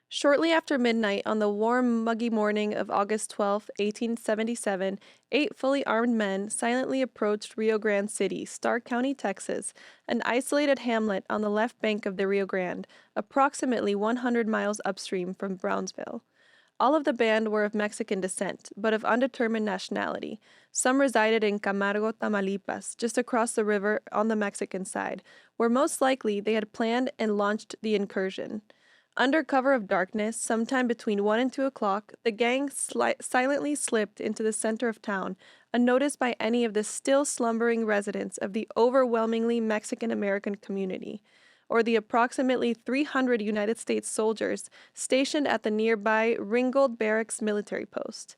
Shortly after midnight on the warm, muggy morning of August 12, 1877, 8 fully armed men silently approached Rio Grande City, Stark County, Texas, an isolated hamlet on the left bank of the Rio Grande, approximately 100 miles upstream from Brownsville. All of the band were of Mexican descent, but of undetermined nationality. Some resided in Camargo, Tamaulipas, just across the river on the Mexican side, where most likely they had planned and launched the incursion. Under cover of darkness, sometime between 1 and 2 o'clock, the gang silently slipped into the center of town, unnoticed by any of the still slumbering residents of the overwhelmingly Mexican-American community, or the approximately 300 United States soldiers stationed at the nearby Ringgold Barracks military post.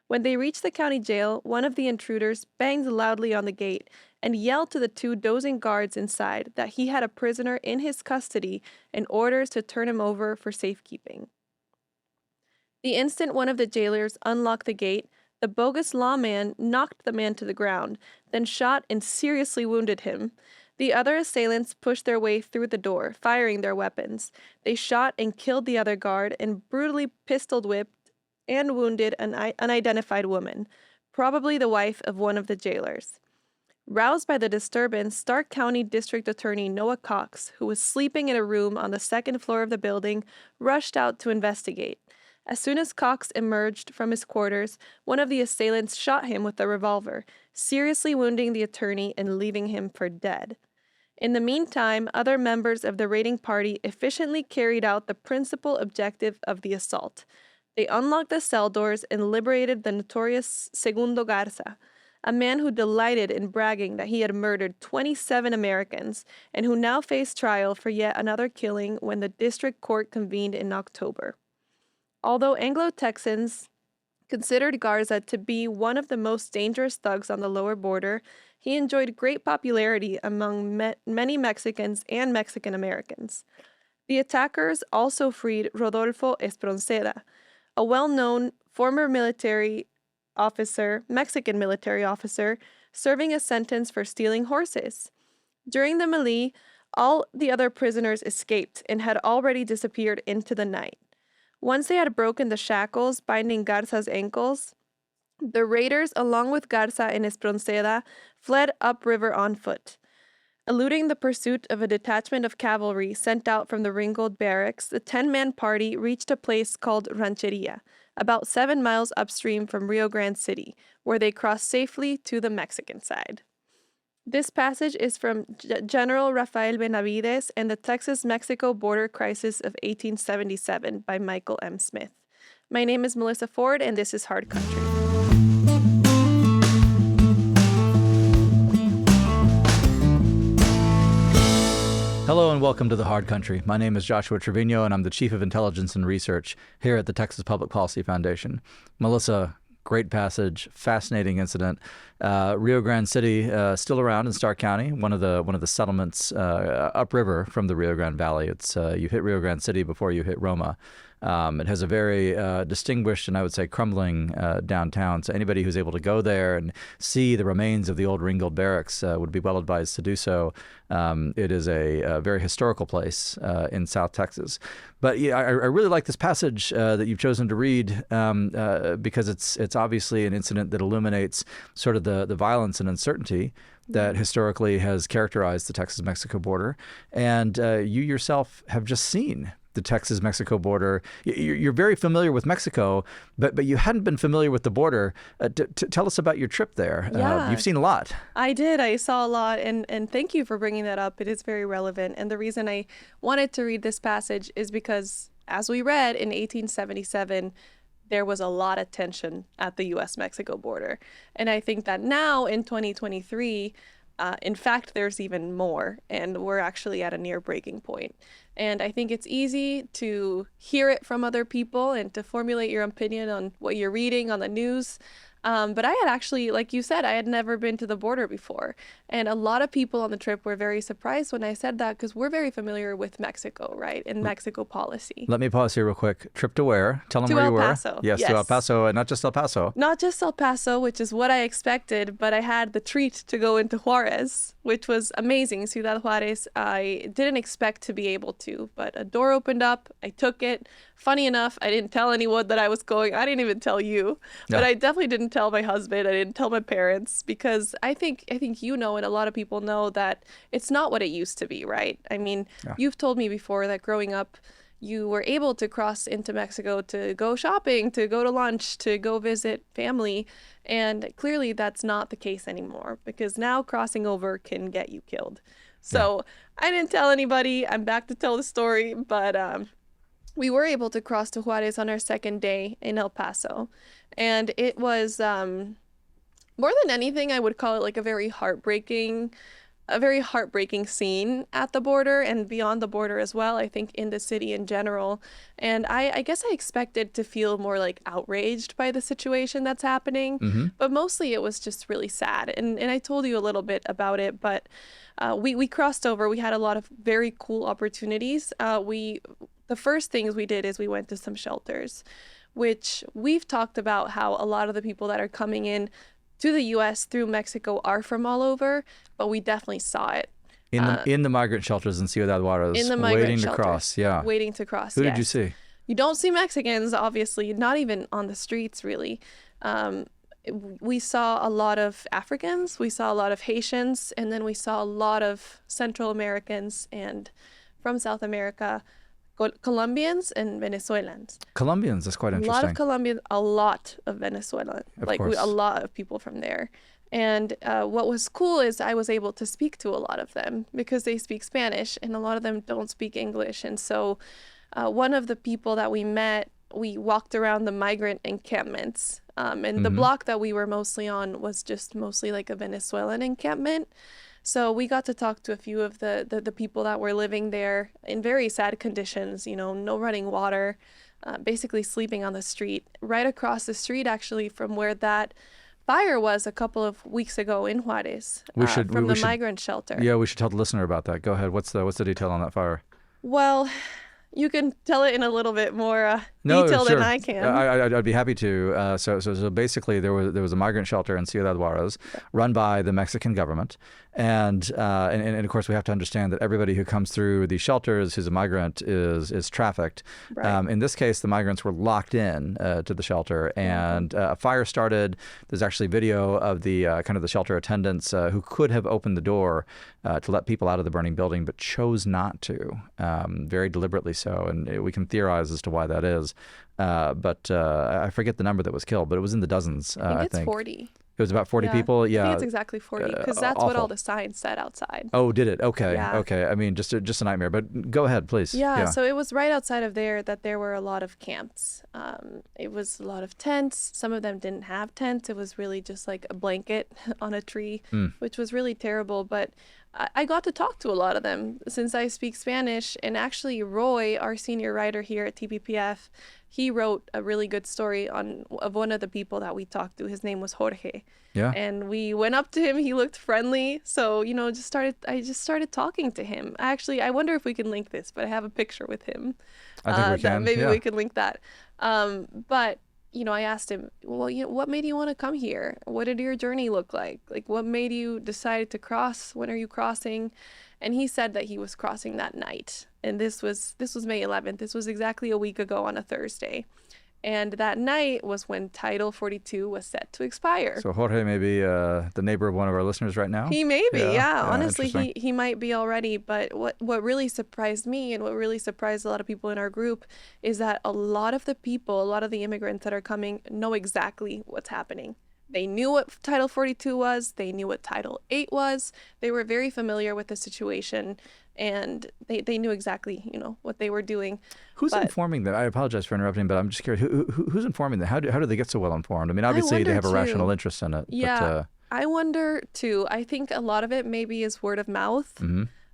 When they reached the county jail, one of the intruders banged loudly on the gate and yelled to the two dozing guards inside that he had a prisoner in his custody and orders to turn him over for safekeeping. The instant one of the jailers unlocked the gate, the bogus lawman knocked the man to the ground, then shot and seriously wounded him. The other assailants pushed their way through the door, firing their weapons. They shot and killed the other guard and brutally pistol-whipped and wounded an unidentified woman, probably the wife of one of the jailers. Roused by the disturbance, Stark County District Attorney Noah Cox, who was sleeping in a room on the second floor of the building, rushed out to investigate. As soon as Cox emerged from his quarters, one of the assailants shot him with a revolver, seriously wounding the attorney and leaving him for dead. In the meantime, other members of the raiding party efficiently carried out the principal objective of the assault. They unlocked the cell doors and liberated the notorious Segundo Garza, a man who delighted in bragging that he had murdered 27 Americans and who now faced trial for yet another killing when the district court convened in October. Although Anglo-Texans considered Garza to be one of the most dangerous thugs on the lower border, he enjoyed great popularity among many Mexicans and Mexican Americans. The attackers also freed Rodolfo Espronceda, a well-known former Mexican military officer, serving a sentence for stealing horses. During the melee, all the other prisoners escaped and had already disappeared into the night. Once they had broken the shackles binding Garza's ankles, the raiders, along with Garza and Espronceda, fled upriver on foot. Eluding the pursuit of a detachment of cavalry sent out from the Ringgold Barracks, the 10-man party reached a place called Rancheria, about 7 miles upstream from Rio Grande City, where they crossed safely to the Mexican side. This passage is from General Rafael Benavides and the Texas-Mexico Border Crisis of 1877 by Michael M. Smith. My name is Melissa Ford, and this is Hard Country. Hello and welcome to the Hard Country. My name is Joshua Treviño, and I'm the Chief of Intelligence and Research here at the Texas Public Policy Foundation. Melissa, great passage, fascinating incident. Rio Grande City, still around in Stark County, one of the settlements upriver from the Rio Grande Valley. It's you hit Rio Grande City before you hit Roma. It has a very distinguished and I would say crumbling downtown. So anybody who's able to go there and see the remains of the old Ringgold Barracks would be well advised to do so. It is a very historical place in South Texas. But yeah, I really like this passage that you've chosen to read because it's obviously an incident that illuminates sort of the violence and uncertainty that historically has characterized the Texas-Mexico border. And you yourself have just seen the Texas-Mexico border. You're very familiar with Mexico, but you hadn't been familiar with the border. Tell us about your trip there. Yeah. You've seen a lot. I did. I saw a lot, and thank you for bringing that up. It is very relevant. And the reason I wanted to read this passage is because, as we read in 1877, there was a lot of tension at the U.S.-Mexico border. And I think that now in 2023, in fact, there's even more, and we're actually at a near breaking point. And I think it's easy to hear it from other people and to formulate your opinion on what you're reading on the news. But I had actually, like you said, I had never been to the border before. And a lot of people on the trip were very surprised when I said that because we're very familiar with Mexico, right? And Mexico policy. Let me pause here real quick. Trip to where? Tell them To where you El were. Paso. Yes, to El Paso, and not just El Paso. Not just El Paso, which is what I expected, but I had the treat to go into Juarez, which was amazing. Ciudad Juarez, I didn't expect to be able to, but a door opened up. I took it. Funny enough, I didn't tell anyone that I was going. I didn't even tell you, but I definitely didn't tell my husband. I didn't tell my parents because I think you know, and a lot of people know that it's not what it used to be, right? I mean, you've told me before that growing up, you were able to cross into Mexico to go shopping, to go to lunch, to go visit family. And clearly that's not the case anymore because now crossing over can get you killed. So I didn't tell anybody. I'm back to tell the story, but we were able to cross to Juarez on our second day in El Paso. And it was, more than anything, I would call it like a very heartbreaking scene at the border and beyond the border as well, I think in the city in general. And I guess I expected to feel more like outraged by the situation that's happening, but mostly it was just really sad. And I told you a little bit about it, but we crossed over. We had a lot of very cool opportunities. The first things we did is we went to some shelters, which we've talked about how a lot of the people that are coming in to the U.S. through Mexico are from all over, but we definitely saw it. In the migrant shelters in Ciudad Juarez, in the migrant waiting shelters, to cross, yeah. Waiting to cross, Who did you see? You don't see Mexicans, obviously, not even on the streets, really. We saw a lot of Africans, we saw a lot of Haitians, and then we saw a lot of Central Americans and from South America, Colombians and Venezuelans. Colombians, that's quite interesting. A lot of Colombians, a lot of Venezuelan, a lot of people from there. And what was cool is I was able to speak to a lot of them because they speak Spanish and a lot of them don't speak English. And so one of the people that we met, we walked around the migrant encampments. And the block that we were mostly on was just mostly like a Venezuelan encampment. So we got to talk to a few of the people that were living there in very sad conditions, you know, no running water, basically sleeping on the street. Right across the street, actually, from where that fire was a couple of weeks ago in Juarez, from the migrant shelter. Yeah, we should tell the listener about that. Go ahead. What's the detail on that fire? Well, you can tell it in a little bit more detail than I can. I'd be happy to. So basically, there was a migrant shelter in Ciudad Juarez, run by the Mexican government, and of course we have to understand that everybody who comes through these shelters who's a migrant is trafficked. Right. In this case, the migrants were locked in to the shelter, and a fire started. There's actually video of the kind of the shelter attendants who could have opened the door to let people out of the burning building, but chose not to, very deliberately so, and we can theorize as to why that is. But I forget the number that was killed, but it was in the dozens. I think it's 40. It was about 40 people. Yeah, I think it's exactly 40 because that's what all the signs said outside. Oh, did it? Okay, yeah. Okay. I mean, just a nightmare. But go ahead, please. Yeah. So it was right outside of there that there were a lot of camps. It was a lot of tents. Some of them didn't have tents. It was really just like a blanket on a tree, which was really terrible. But I got to talk to a lot of them since I speak Spanish. And actually, Roy, our senior writer here at TPPF, he wrote a really good story of one of the people that we talked to. His name was Jorge. Yeah. And we went up to him. He looked friendly. So, you know, I just started talking to him. Actually, I wonder if we can link this, but I have a picture with him. I think we can. Maybe we could link that. But, you know, I asked him, well, you know, what made you want to come here? What did your journey look like? Like, what made you decide to cross? When are you crossing? And he said that he was crossing that night. And this was May 11th. This was exactly a week ago on a Thursday. And that night was when Title 42 was set to expire. So Jorge may be the neighbor of one of our listeners right now? He may be, yeah. Honestly, he might be already. But what really surprised me and what really surprised a lot of people in our group is that a lot of the immigrants that are coming know exactly what's happening. They knew what Title 42 was. They knew what Title 8 was. They were very familiar with the situation, and they knew exactly, you know, what they were doing. Who's informing them? I apologize for interrupting, but I'm just curious. Who's informing them? How do they get so well informed? I mean, obviously they have a rational interest in it. Yeah, but, I wonder too. I think a lot of it maybe is word of mouth.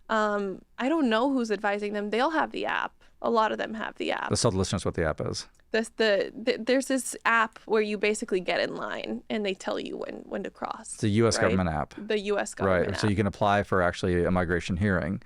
I don't know who's advising them. They'll have the app. a lot of them have the app. Let's tell the listeners what the app is. There's this app where you basically get in line and they tell you when to cross. It's a U.S. right? government app. The U.S. government Right. app. So you can apply for actually a migration hearing,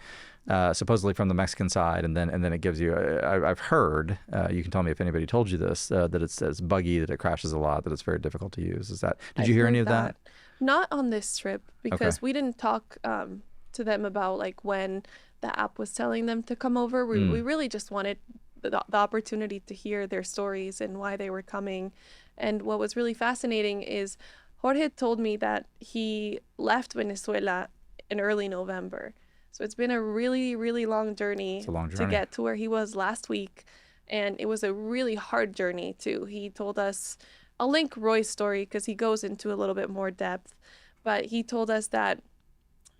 supposedly from the Mexican side, and then it gives you. I've heard. You can tell me if anybody told you this. That it's buggy, that it crashes a lot, that it's very difficult to use. Is that? Did you hear any of that? Not on this trip, because Okay. we didn't talk to them about like when the app was telling them to come over. We really just wanted the opportunity to hear their stories and why they were coming. And what was really fascinating is Jorge told me that he left Venezuela in early November. So it's been a really, really long journey, It's a long to journey. get to where he was last week. And it was a really hard journey too. He told us, I'll link Roy's story because he goes into a little bit more depth, but he told us that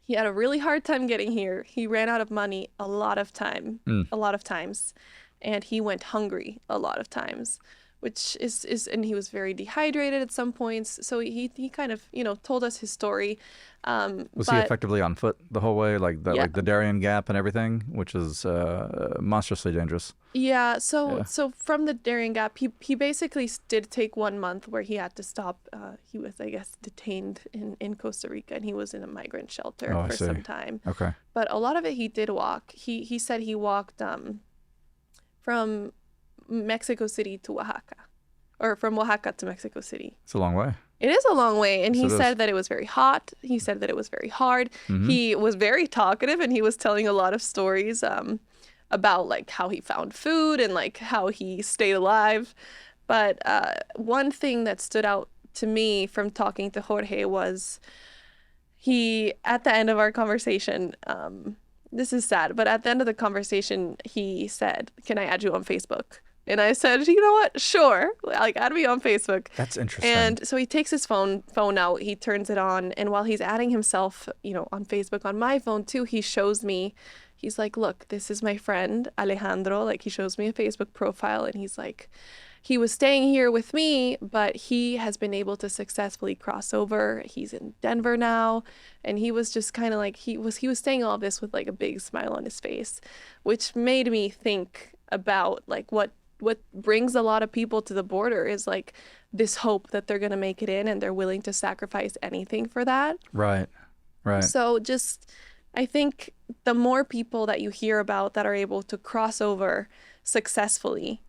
he had a really hard time getting here. He ran out of money a lot of times, and he went hungry a lot of times, which is and he was very dehydrated at some points. So he kind of, told us his story. Was he effectively on foot the whole way, like the Darien Gap and everything, which is monstrously dangerous? Yeah. So from the Darien Gap, he basically did take 1 month where he had to stop. He was, I guess, detained in Costa Rica, and he was in a migrant shelter Oh, I for see. some time. Okay. But a lot of it he did walk. He said he walked from Mexico City to Oaxaca, or from Oaxaca to Mexico City. It's a long way. It is a long way, and Yes, he it said is. that it was very hot. He said that it was very hard. Mm-hmm. He was very talkative, and he was telling a lot of stories about like how he found food and like how he stayed alive. But one thing that stood out to me from talking to Jorge was he, at the end of our conversation, this is sad, but at the end of the conversation, he said, "Can I add you on Facebook?" And I said, "You know what? Sure. Like, add me on Facebook." That's interesting. And so he takes his phone out, he turns it on, and while he's adding himself, on Facebook on my phone too, he shows me, he's like, "Look, this is my friend Alejandro." Like, he shows me a Facebook profile, and he's like, he was staying here with me, but he has been able to successfully cross over. He's in Denver now. And he was just kind of like, he was saying all this with like a big smile on his face, which made me think about like what brings a lot of people to the border is like this hope that they're going to make it in, and they're willing to sacrifice anything for that. Right. So just, I think the more people that you hear about that are able to cross over successfusly,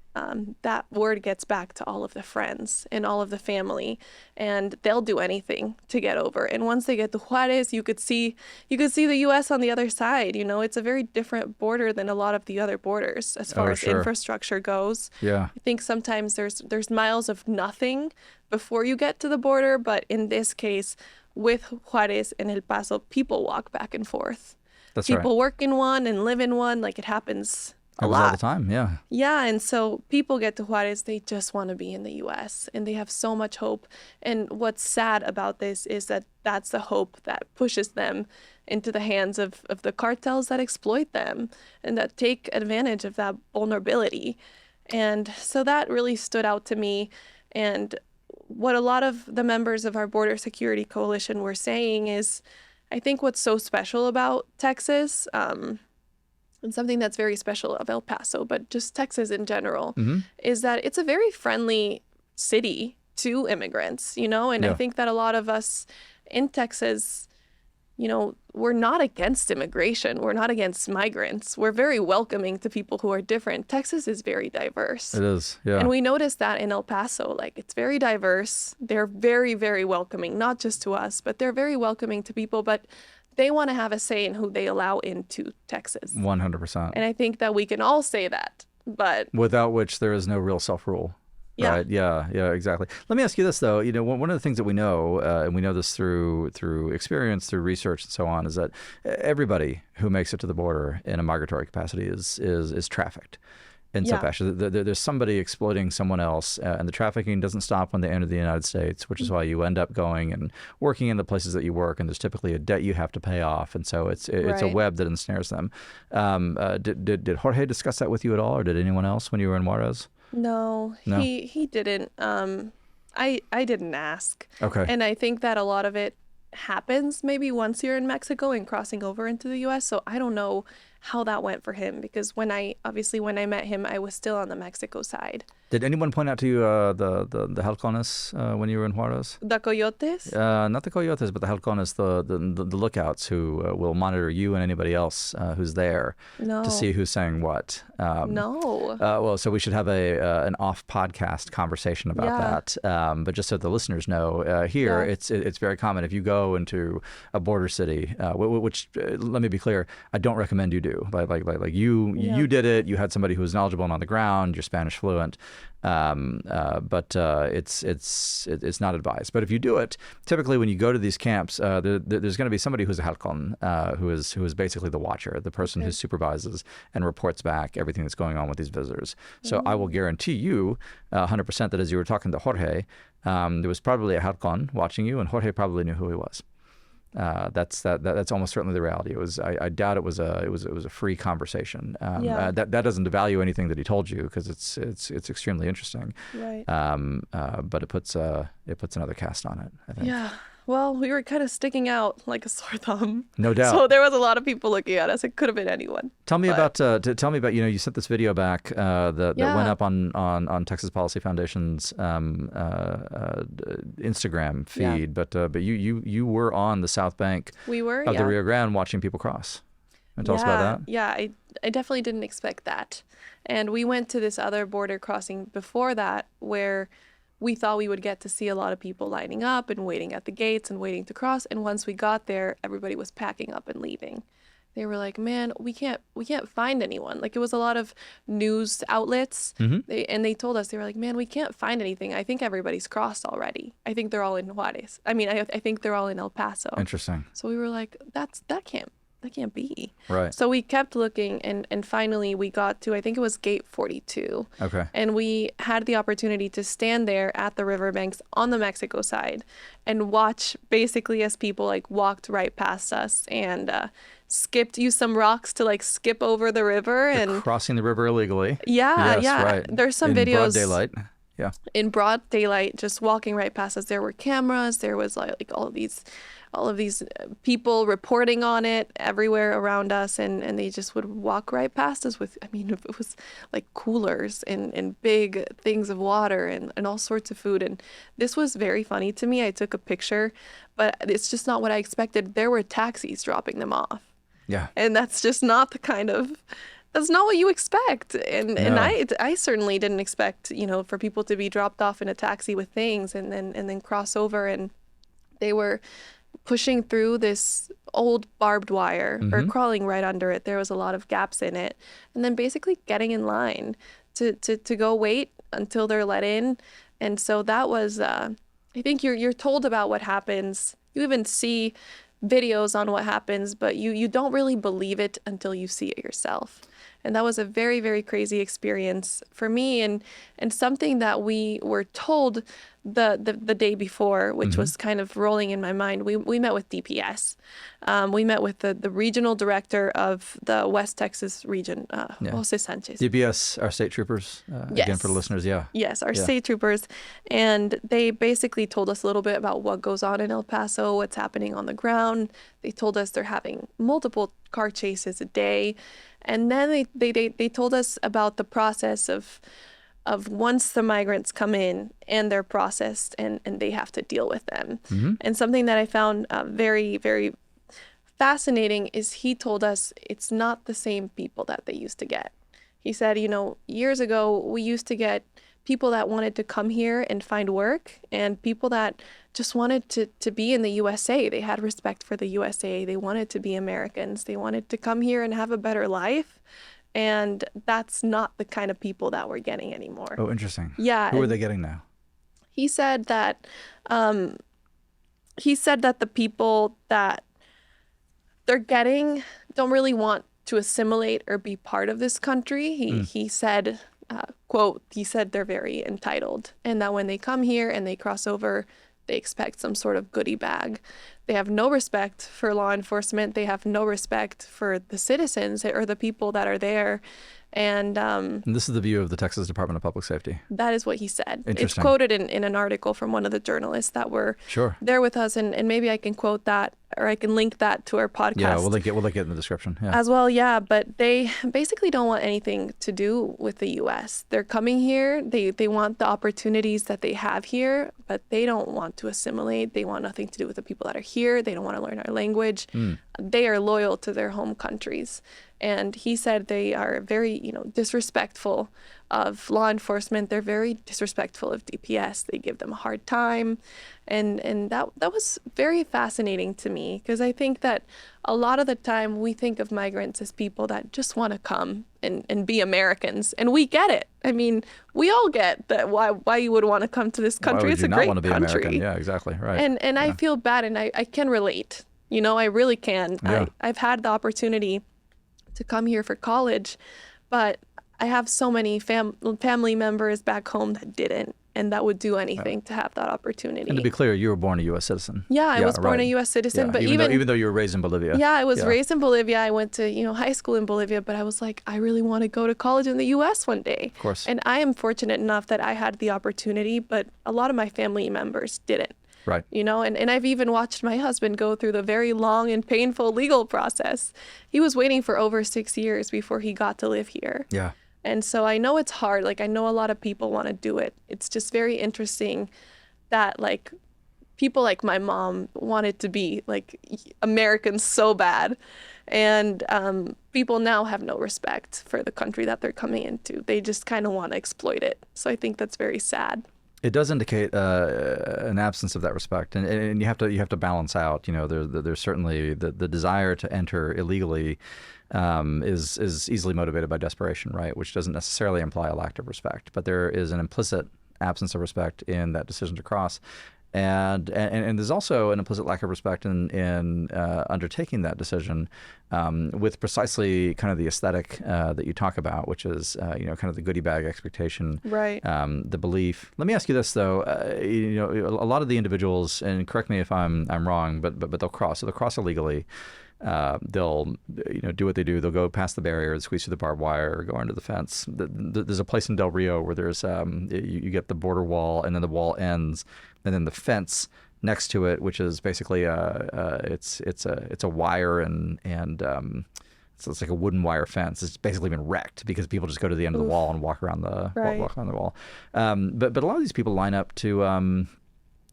that word gets back to all of the friends and all of the family, and they'll do anything to get over. And once they get to Juarez, you could see the U.S. on the other side. It's a very different border than a lot of the other borders as far as sure. infrastructure goes. Yeah. I think sometimes there's miles of nothing before you get to the border, but in this case, with Juarez and El Paso, people walk back and forth. That's People right. work in one and live in one. Like, it happens a Happens lot. all the time. Yeah. Yeah, and so people get to Juarez, they just want to be in the U.S., and they have so much hope. And what's sad about this is that that's the hope that pushes them into the hands of the cartels that exploit them and that take advantage of that vulnerability. And so that really stood out to me. And what a lot of the members of our border security coalition were saying is, I think what's so special about Texas, and something that's very special of El Paso, but just Texas in general, is that it's a very friendly city to immigrants, And Yeah. I think that a lot of us in Texas, we're not against immigration. We're not against migrants. We're very welcoming to people who are different. Texas is very diverse. It is. Yeah. And we noticed that in El Paso, like, it's very diverse. They're very, very welcoming, not just to us, but they're very welcoming to people. But they want to have a say in who they allow into Texas. 100%. And I think that we can all say that, but Without which there is no real self-rule. Yeah. Right. Yeah, exactly. Let me ask you this, though. One of the things that we know, and we know this through experience, through research and so on, is that everybody who makes it to the border in a migratory capacity is trafficked in some Yeah. fashion. There's somebody exploiting someone else, and the trafficking doesn't stop when they enter the United States, which is why you end up going and working in the places that you work, and there's typically a debt you have to pay off, and so it's a Right. web that ensnares them. Did Jorge discuss that with you at all, or did anyone else when you were in Juarez? no, No? he didn't. I didn't ask. Okay. And I think that a lot of it happens maybe once you're in Mexico and crossing over into the U.S. So I don't know how that went for him, because when I met him, I was still on the Mexico side. Did anyone point out to you the halcones when you were in Juarez? The coyotes? Not the coyotes, but the halcones, the lookouts who will monitor you and anybody else who's there No. to see who's saying what. No. Well, so we should have an off-podcast conversation about that. But just so the listeners know, here it's very common if you go into a border city, which let me be clear, I don't recommend you do. Like you did it. You had somebody who was knowledgeable and on the ground. You're Spanish fluent. But it's not advised. But if you do it, typically when you go to these camps, there's going to be somebody who's a halcon, who is basically the watcher, the person who supervises and reports back everything that's going on with these visitors. So I will guarantee you 100% that as you were talking to Jorge, there was probably a halcon watching you, and Jorge probably knew who he was. That's almost certainly the reality. It was. I doubt it was a free conversation. That doesn't devalue anything that he told you, because it's extremely interesting. Right. But it puts another cast on it, I think. Yeah. Well, we were kind of sticking out like a sore thumb. No doubt. So there was a lot of people looking at us. It could have been anyone. Tell me about you sent this video back that went up on Texas Policy Foundation's Instagram feed. Yeah. But you were on the south bank of the Rio Grande watching people cross. And tell us about that. Yeah, I definitely didn't expect that. And we went to this other border crossing before that where we thought we would get to see a lot of people lining up and waiting at the gates and waiting to cross. And once we got there, everybody was packing up and leaving. They were like, man, we can't find anyone. Like, it was a lot of news outlets. Mm-hmm. They told us, they were like, man, we can't find anything. I think everybody's crossed already. I think they're all in Juarez. I mean, I think they're all in El Paso. Interesting. So we were like, that can't be. Right. So we kept looking, and finally we got to, I think it was gate 42. Okay. And we had the opportunity to stand there at the riverbanks on the Mexico side and watch basically as people like walked right past us and used some rocks to like skip over the river. You're and crossing the river illegally. Yeah. Right. There's some videos. In videos. broad daylight. Yeah. In broad daylight, just walking right past us. There were cameras. There was like all of these people reporting on it everywhere around us, and they just would walk right past us with, I mean, it was like coolers and big things of water and all sorts of food. And this was very funny to me. I took a picture, but it's just not what I expected. There were taxis dropping them off. Yeah. And that's just not that's not what you expect. And I certainly didn't expect, for people to be dropped off in a taxi with things and then cross over. And they were pushing through this old barbed wire or crawling right under it. There was a lot of gaps in it. And then basically getting in line to go wait until they're let in. And so that was, I think you're told about what happens. You even see videos on what happens, but you don't really believe it until you see it yourself. And that was a very, very crazy experience for me, and something that we were told the day before, which was kind of rolling in my mind. We met with DPS. We met with the regional director of the West Texas region, Jose Sanchez. DPS, our state troopers, again for the listeners, Yes, our state troopers. And they basically told us a little bit about what goes on in El Paso, what's happening on the ground. They told us they're having multiple car chases a day. And then they told us about the process of once the migrants come in and they're processed and they have to deal with them. Mm-hmm. And something that I found very, very fascinating is he told us it's not the same people that they used to get. He said, years ago, we used to get people that wanted to come here and find work and people that just wanted to be in the USA. They had respect for the USA. They wanted to be Americans. They wanted to come here and have a better life. And that's not the kind of people that we're getting anymore. Oh, interesting. Yeah. Who are they getting now? He said that the people that they're getting don't really want to assimilate or be part of this country. He said, quote, he said they're very entitled and that when they come here and they cross over, they expect some sort of goodie bag. They have no respect for law enforcement. They have no respect for the citizens or the people that are there. And And this is the view of the Texas Department of Public Safety. that is what he said. It's Interesting. quoted in an article from one of the journalists that were Sure. there with us. And maybe I can quote that, or I can link that to our podcast. Yeah, we'll link it in the description. Yeah. As well, yeah, but they basically don't want anything to do with the U.S. They're coming here. They want the opportunities that they have here, but they don't want to assimilate. They want nothing to do with the people that are here. They don't want to learn our language. They are loyal to their home countries. And he said they are very, disrespectful of law enforcement. They're very disrespectful of DPS. They give them a hard time. And that was very fascinating to me, because I think that a lot of the time we think of migrants as people that just want to come and be Americans. And we get it. I mean, we all get that why you would want to come to this country. Why would It's you a not great want to be country. American? Yeah, exactly. Right. And Yeah. I feel bad, and I can relate. I really can. Yeah. I've had the opportunity to come here for college, but I have so many family members back home that didn't, and that would do anything to have that opportunity. And to be clear, you were born a U.S. citizen. Yeah, I was born right. a U.S. citizen, Yeah, but even though you were raised in Bolivia. yeah, I was raised in Bolivia. I went to high school in Bolivia, but I was like, I really want to go to college in the U.S. one day. Of course. And I am fortunate enough that I had the opportunity, but a lot of my family members didn't. Right. And I've even watched my husband go through the very long and painful legal process. He was waiting for over 6 years before he got to live here. Yeah. And so I know it's hard. Like, I know a lot of people want to do it. It's just very interesting that, like, people like my mom wanted to be, like, Americans so bad. And people now have no respect for the country that they're coming into. They just kind of want to exploit it. So I think that's very sad. It does indicate an absence of that respect, and you have to balance out. There's certainly the desire to enter illegally is easily motivated by desperation, right? Which doesn't necessarily imply a lack of respect, but there is an implicit absence of respect in that decision to cross. And there's also an implicit lack of respect in undertaking that decision with precisely kind of the aesthetic that you talk about, which is kind of the goodie bag expectation, Right. The belief. Let me ask you this though: a lot of the individuals, and correct me if I'm wrong, but they'll cross. So they'll cross illegally. They'll do what they do. They'll go past the barrier, squeeze through the barbed wire, go under the fence. There's a place in Del Rio where there's you get the border wall, and then the wall ends, and then the fence next to it, which is basically it's a wire and so it's like a wooden wire fence. It's basically been wrecked because people just go to the end of the wall and walk around the walk around the wall. But a lot of these people line up to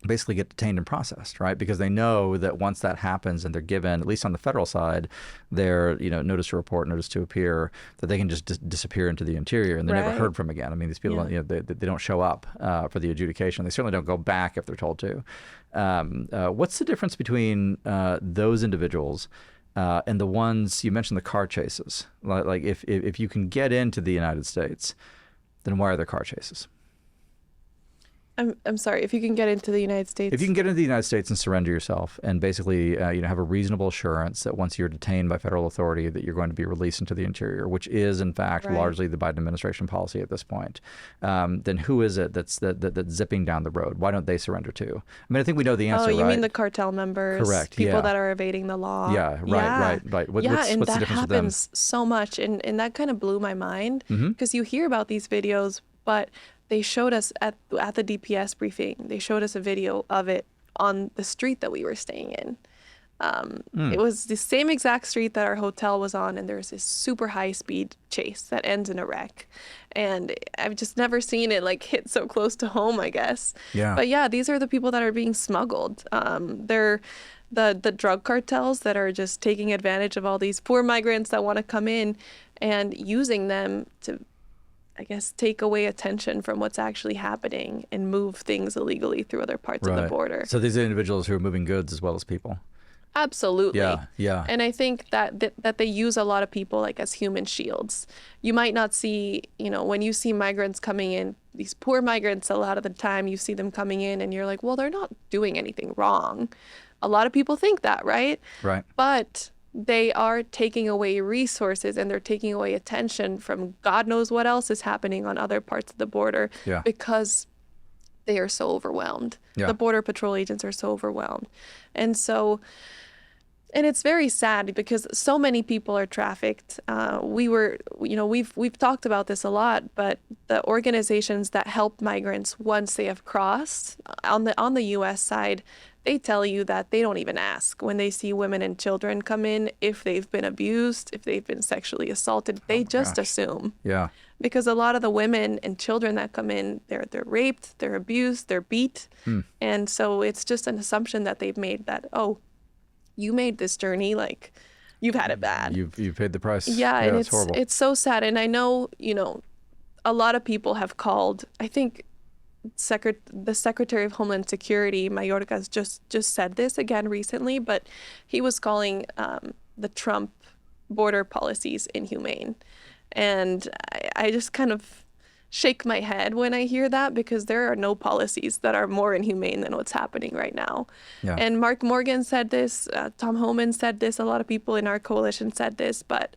basically get detained and processed, right? Because they know that once that happens and they're given, at least on the federal side, their notice to report, notice to appear, that they can just disappear into the interior and they're never Right. heard from again. I mean, these people, they don't show up for the adjudication. They certainly don't go back if they're told to. What's the difference between those individuals and the ones you mentioned, the car chases? Like if you can get into the United States, then why are there car chases? I'm sorry, if you can get into the United States. If you can get into the United States and surrender yourself and basically have a reasonable assurance that once you're detained by federal authority that you're going to be released into the interior, which is in fact Right. largely the Biden administration policy at this point, then who is it that's zipping down the road? Why don't they surrender too? I mean, I think we know the answer, Oh, you right? mean the cartel members? Correct, People yeah. that are evading the law. Yeah, right. What's and the that difference with them? happens so much, and that kind of blew my mind Mm-hmm. because you hear about these videos, but they showed us at the DPS briefing. They showed us a video of it on the street that we were staying in. It was the same exact street that our hotel was on, and there's this super high speed chase that ends in a wreck. And I've just never seen it like hit so close to home, I guess. Yeah. But yeah, these are the people that are being smuggled. They're the drug cartels that are just taking advantage of all these poor migrants that want to come in and using them to, I guess, take away attention from what's actually happening and move things illegally through other parts of the Right. border. So these are individuals who are moving goods as well as people. Absolutely. Yeah. And I think that they use a lot of people like as human shields. You might not see, when you see migrants coming in, these poor migrants, a lot of the time you see them coming in and you're like, well, they're not doing anything wrong. A lot of people think that, right? Right. But they are taking away resources and they're taking away attention from God knows what else is happening on other parts of the border Yeah. because they are so overwhelmed. Yeah. The Border Patrol agents are so overwhelmed. And so And it's very sad because so many people are trafficked. We've talked about this a lot, but the organizations that help migrants once they have crossed on the U.S. side, they tell you that they don't even ask when they see women and children come in if they've been abused, if they've been sexually assaulted. Oh They my just gosh. assume. Yeah. Because a lot of the women and children that come in, they're raped, they're abused, they're beat, Hmm. and so it's just an assumption that they've made that, oh, you made this journey, like you've had it bad. You've paid the price. Yeah, and Yeah, it's horrible. it's so sad. And I know, a lot of people have called. I think the Secretary of Homeland Security, Mayorkas, just said this again recently, but he was calling the Trump border policies inhumane. And I just kind of shake my head when I hear that because there are no policies that are more inhumane than what's happening right now. Yeah. And Mark Morgan said this, Tom Homan said this, a lot of people in our coalition said this, but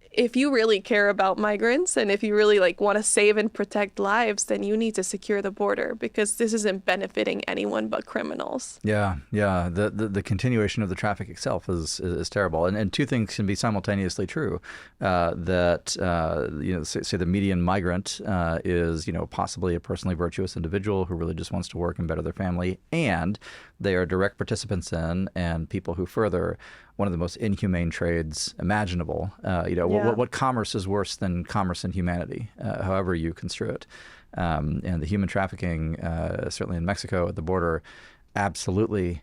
if you really care about migrants and if you really want to save and protect lives, then you need to secure the border because this isn't benefiting anyone but criminals. Yeah, yeah. The continuation of the traffic itself is terrible, and two things can be simultaneously true. Say the median migrant is possibly a personally virtuous individual who really just wants to work and better their family, and they are direct participants in and people who further one of the most inhumane trades imaginable. What commerce is worse than commerce and humanity, however you construe it. And the human trafficking, certainly in Mexico at the border, absolutely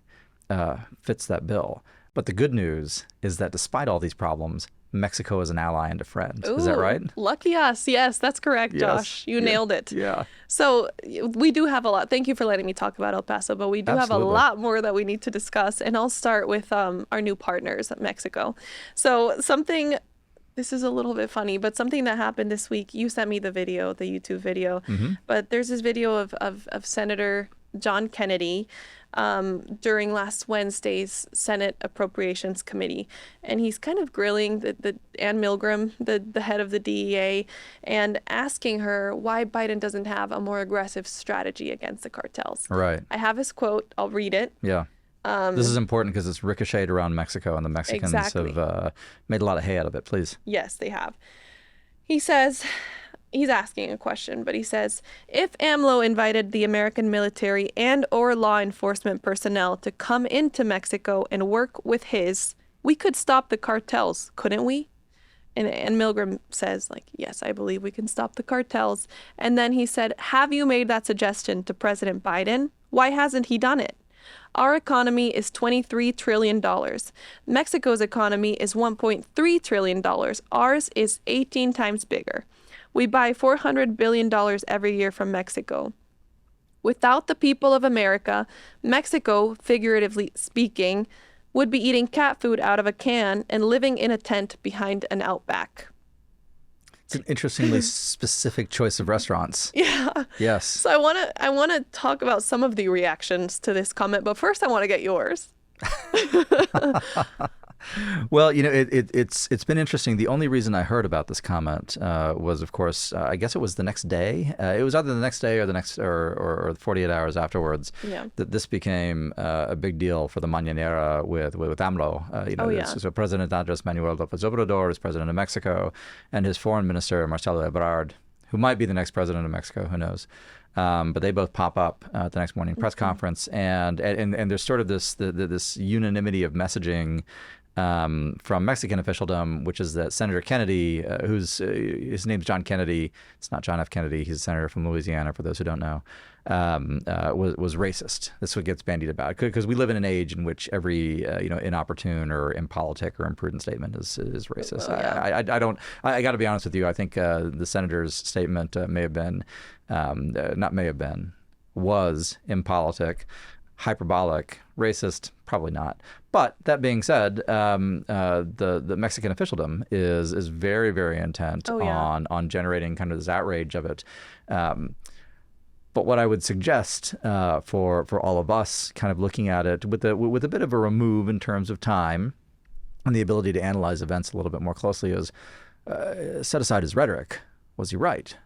fits that bill. But the good news is that despite all these problems, Mexico is an ally and a friend. Ooh, is that right? Lucky us. Yes, that's correct, Yes. Josh. You nailed it. Yeah. So we do have a lot. Thank you for letting me talk about El Paso, but we do have a Absolutely. lot more that we need to discuss. And I'll start with our new partners, Mexico. So this is a little bit funny, but something that happened this week, you sent me the video, the YouTube video, but there's this video of Senator John Kennedy during last Wednesday's Senate Appropriations Committee. And he's kind of grilling the Ann Milgram, the head of the DEA, and asking her why Biden doesn't have a more aggressive strategy against the cartels. Right. I have his quote. I'll read it. Yeah. This is important because it's ricocheted around Mexico, and the Mexicans Exactly. have made a lot of hay out of it. Please. Yes, they have. He says, he's asking a question, but he says, if AMLO invited the American military and or law enforcement personnel to come into Mexico and work with we could stop the cartels, couldn't we? And Milgram says, yes, I believe we can stop the cartels. And then he said, have you made that suggestion to President Biden? Why hasn't he done it? Our economy is $23 trillion. Mexico's economy is $1.3 trillion. Ours is 18 times bigger. We buy $400 billion every year from Mexico. Without the people of America, Mexico, figuratively speaking, would be eating cat food out of a can and living in a tent behind an outback. It's an interestingly specific choice of restaurants. Yeah. Yes. So I want to talk about some of the reactions to this comment, but first I want to get yours. Well, it's been interesting. The only reason I heard about this comment was, of course, I guess it was the next day. It was either the next day or the next or 48 hours afterwards that this became a big deal for the Mañanera with AMLO. So President Andrés Manuel López Obrador is president of Mexico, and his foreign minister Marcelo Ebrard, who might be the next president of Mexico, who knows. But they both pop up at the next morning press conference, and there's sort of this unanimity of messaging from Mexican officialdom, which is that Senator Kennedy, his name's John Kennedy, it's not John F. Kennedy, he's a senator from Louisiana, for those who don't know, was racist. That's what gets bandied about, because we live in an age in which every inopportune or impolitic or imprudent statement is racist. I got to be honest with you. I think the senator's statement was impolitic, hyperbolic, racist, probably not. But that being said, the Mexican officialdom is very, very intent on generating kind of this outrage of it. But what I would suggest for all of us, kind of looking at it with a bit of a remove in terms of time and the ability to analyze events a little bit more closely, is set aside his rhetoric. Was he right?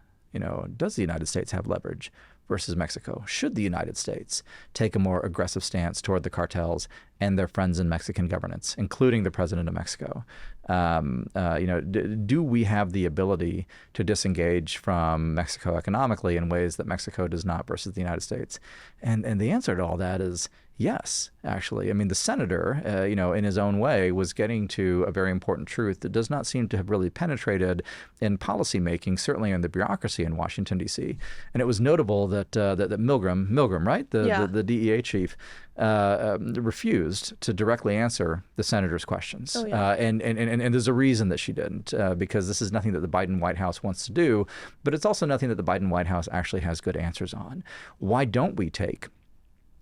Does the United States have leverage? versus Mexico? Should the United States take a more aggressive stance toward the cartels and their friends in Mexican governance, including the president of Mexico? Do we have the ability to disengage from Mexico economically in ways that Mexico does not versus the United States? And the answer to all that is yes, actually. I mean, the senator, in his own way, was getting to a very important truth that does not seem to have really penetrated in policymaking, certainly in the bureaucracy in Washington, D.C. And it was notable that Milgram, right, the DEA chief, refused to directly answer the senator's questions. Oh, yeah. And there's a reason that she didn't, because this is nothing that the Biden White House wants to do, but it's also nothing that the Biden White House actually has good answers on. Why don't we take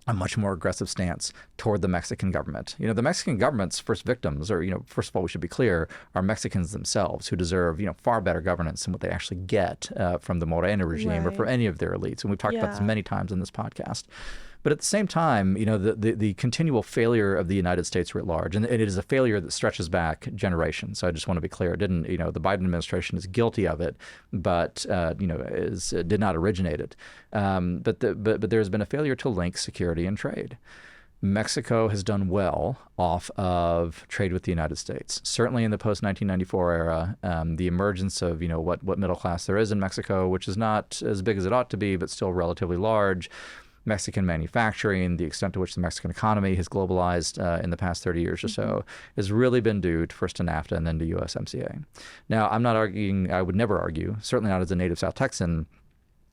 a much more aggressive stance toward the Mexican government? The Mexican government's first victims are, first of all, we should be clear, are Mexicans themselves who deserve, far better governance than what they actually get from the Morena regime or from any of their elites. And we've talked about this many times in this podcast. But at the same time, the continual failure of the United States writ large, and it is a failure that stretches back generations. So I just want to be clear. It didn't, the Biden administration is guilty of it, but, did not originate it. But there's been a failure to link security and trade. Mexico has done well off of trade with the United States. Certainly in the post-1994 era, the emergence of, what middle class there is in Mexico, which is not as big as it ought to be, but still relatively large. Mexican manufacturing, the extent to which the Mexican economy has globalized in the past 30 years or so, has really been due to first to NAFTA and then to USMCA. Now, I'm not arguing, I would never argue, certainly not as a native South Texan,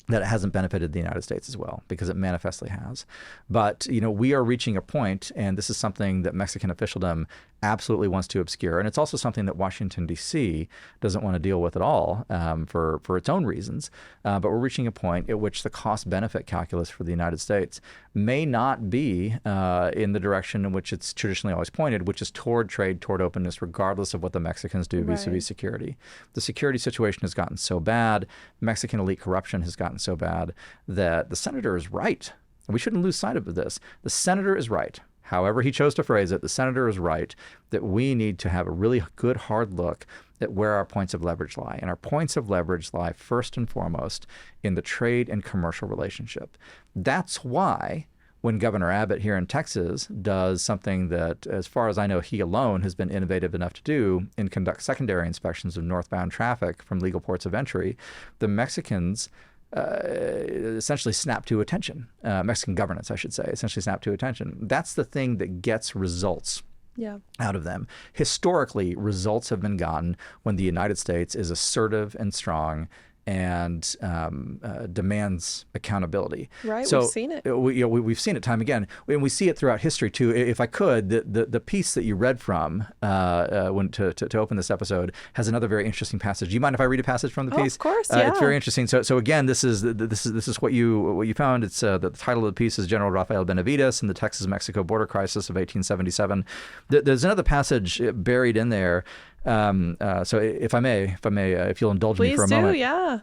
that it hasn't benefited the United States as well, because it manifestly has. But, we are reaching a point, and this is something that Mexican officialdom absolutely wants to obscure. And it's also something that Washington, D.C. doesn't want to deal with at all for its own reasons. But we're reaching a point at which the cost-benefit calculus for the United States may not be in the direction in which it's traditionally always pointed, which is toward trade, toward openness, regardless of what the Mexicans do vis-a-vis security. The security situation has gotten so bad, Mexican elite corruption has gotten so bad, that the senator is right. We shouldn't lose sight of this. The senator is right. However he chose to phrase it, the senator is right that we need to have a really good hard look at where our points of leverage lie. And our points of leverage lie first and foremost in the trade and commercial relationship. That's why when Governor Abbott here in Texas does something that, as far as I know, he alone has been innovative enough to do and conduct secondary inspections of northbound traffic from legal ports of entry, the Mexicans essentially snap to attention. Mexican governance, I should say, essentially snap to attention. That's the thing that gets results out of them. Historically, results have been gotten when the United States is assertive and strong and demands accountability. Right, so we've seen it. We've seen it time again, and we see it throughout history too. If I could, the piece that you read from to open this episode has another very interesting passage. Do you mind if I read a passage from the piece? Of course, yeah. It's very interesting. So again, this is what you found. It's the title of the piece is General Rafael Benavides and the Texas-Mexico Border Crisis of 1877. There's another passage buried in there. So if you'll indulge me for a moment. Please do, yeah.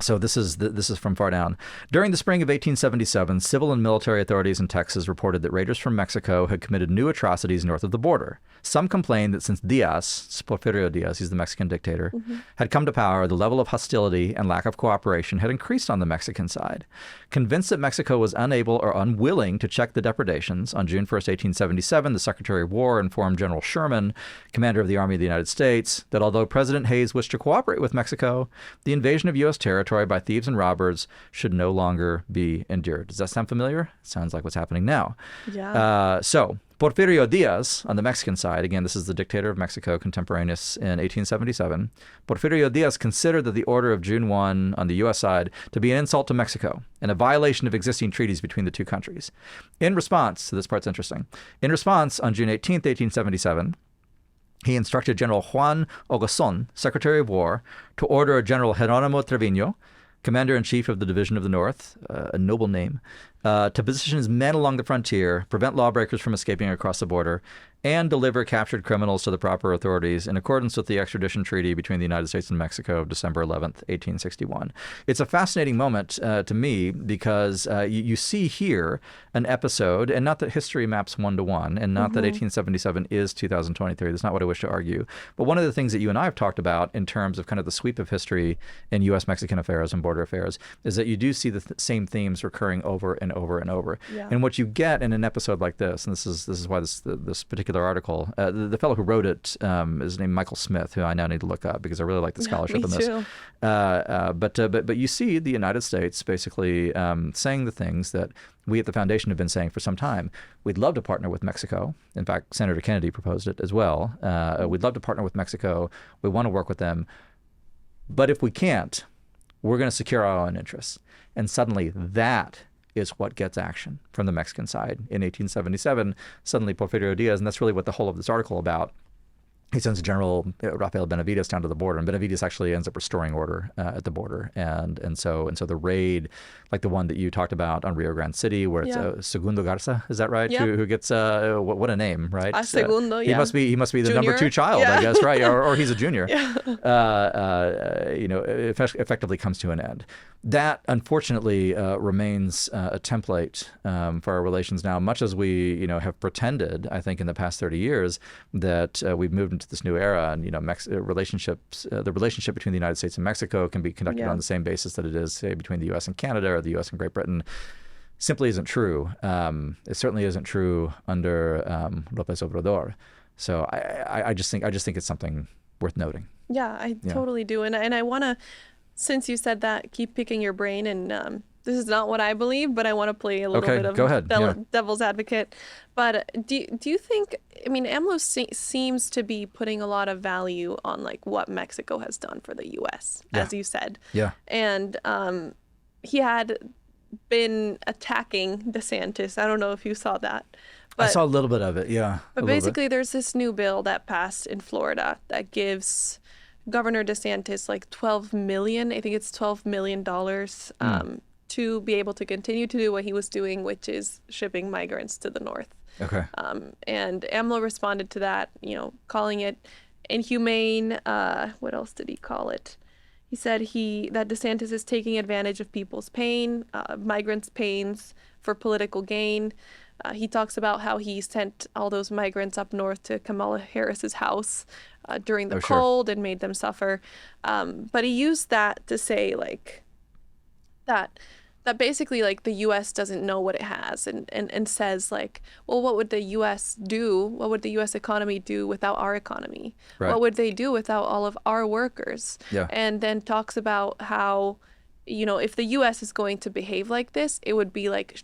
So this is from far down. During the spring of 1877, civil and military authorities in Texas reported that raiders from Mexico had committed new atrocities north of the border. Some complained that since Porfirio Diaz, he's the Mexican dictator, had come to power, the level of hostility and lack of cooperation had increased on the Mexican side. Convinced that Mexico was unable or unwilling to check the depredations, on June 1st, 1877, the Secretary of War informed General Sherman, commander of the Army of the United States, that although President Hayes wished to cooperate with Mexico, the invasion of U.S. territory by thieves and robbers should no longer be endured. Does that sound familiar? Sounds like what's happening now. Yeah. So Porfirio Diaz, on the Mexican side, again, this is the dictator of Mexico, contemporaneous in 1877. Porfirio Diaz considered that the order of June 1 on the U.S. side to be an insult to Mexico and a violation of existing treaties between the two countries. In response, so this part's interesting, in response, on June 18th, 1877, he instructed General Juan Ogazon, Secretary of War, to order General Jerónimo Treviño, Commander-in-Chief of the Division of the North, a noble name, to position his men along the frontier, prevent lawbreakers from escaping across the border, and deliver captured criminals to the proper authorities in accordance with the extradition treaty between the United States and Mexico of December 11th, 1861. It's a fascinating moment to me because you see here an episode, and not that history maps one-to-one, and not that 1877 is 2023. That's not what I wish to argue. But one of the things that you and I have talked about in terms of kind of the sweep of history in U.S.-Mexican affairs and border affairs is that you do see the same themes recurring over and over and over. Yeah. And what you get in an episode like this, and this is why this particular article, the fellow who wrote it is named Michael Smith, who I now need to look up because I really like the scholarship in this. Too. But you see the United States basically saying the things that we at the foundation have been saying for some time. We'd love to partner with Mexico. In fact, Senator Kennedy proposed it as well. We'd love to partner with Mexico. We want to work with them. But if we can't, we're going to secure our own interests. And suddenly that is what gets action from the Mexican side. In 1877, suddenly Porfirio Diaz, and that's really what the whole of this article about, he sends General Rafael Benavides down to the border, and Benavides actually ends up restoring order at the border. And so the raid, like the one that you talked about on Rio Grande City, where it's Segundo Garza, is that right? Yeah. Who gets what a name, right? Segundo, He must be the Junior? number 2 child, I guess, right? Or he's a junior. Yeah. Effectively comes to an end. That, unfortunately, remains a template for our relations now, much as we, have pretended, I think, in the past 30 years that we've moved into this new era, and the relationship between the United States and Mexico can be conducted on the same basis that it is, say, between the U.S. and Canada or the U.S. and Great Britain. Simply isn't true. It certainly isn't true under López Obrador. So I just think it's something worth noting. Yeah, I totally do, and I want to. Since you said that, keep picking your brain, and this is not what I believe, but I want to play a little bit of go ahead. devil's advocate. But do you think, AMLO seems to be putting a lot of value on like what Mexico has done for the U.S., as you said. Yeah. And he had been attacking DeSantis. I don't know if you saw that. But, I saw a little bit of it, yeah. But basically, there's this new bill that passed in Florida that gives Governor DeSantis like $12 million to be able to continue to do what he was doing, which is shipping migrants to the north. Okay. And AMLO responded to that, calling it inhumane. What else did he call it? He said that DeSantis is taking advantage of people's pain, migrants' pains for political gain. He talks about how he sent all those migrants up north to Kamala Harris's house during the cold and made them suffer. But he used that to say like that basically like the U.S. doesn't know what it has and says like, well, what would the U.S. do? What would the U.S. economy do without our economy? Right. What would they do without all of our workers? Yeah. And then talks about how if the U.S. is going to behave like this, it would be like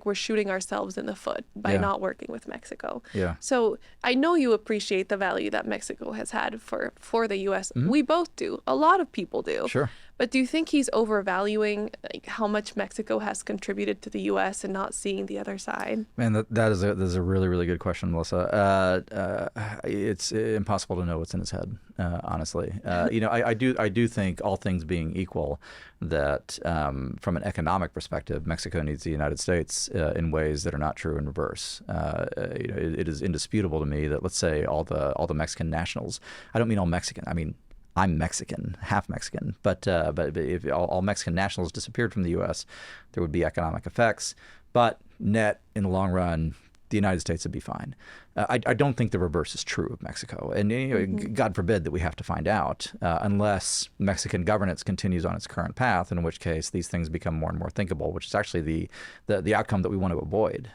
we're shooting ourselves in the foot by not working with Mexico. Yeah. So I know you appreciate the value that Mexico has had for the U.S. We both do. A lot of people do. Sure. But do you think he's overvaluing like how much Mexico has contributed to the U.S. and not seeing the other side? Man, that is a really, really good question, Melissa. It's impossible to know what's in his head, honestly. I do think, all things being equal, that from an economic perspective, Mexico needs the United States in ways that are not true in reverse. It is indisputable to me that, let's say, all the Mexican nationals. I don't mean all Mexican. I mean, I'm Mexican, half Mexican, but if all Mexican nationals disappeared from the U.S., there would be economic effects. But net, in the long run, the United States would be fine. I don't think the reverse is true of Mexico. And God forbid that we have to find out unless Mexican governance continues on its current path, in which case these things become more and more thinkable, which is actually the outcome that we want to avoid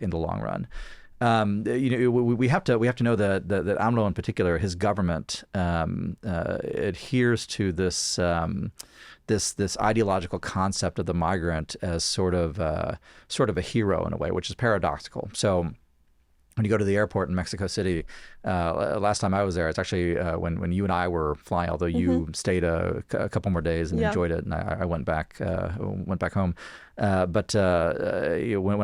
in the long run. We have to know that AMLO in particular, his government adheres to this this ideological concept of the migrant as sort of a hero in a way, which is paradoxical. So when you go to the airport in Mexico City, last time I was there, it's actually when you and I were flying, although you stayed a couple more days and enjoyed it, and I went back home. When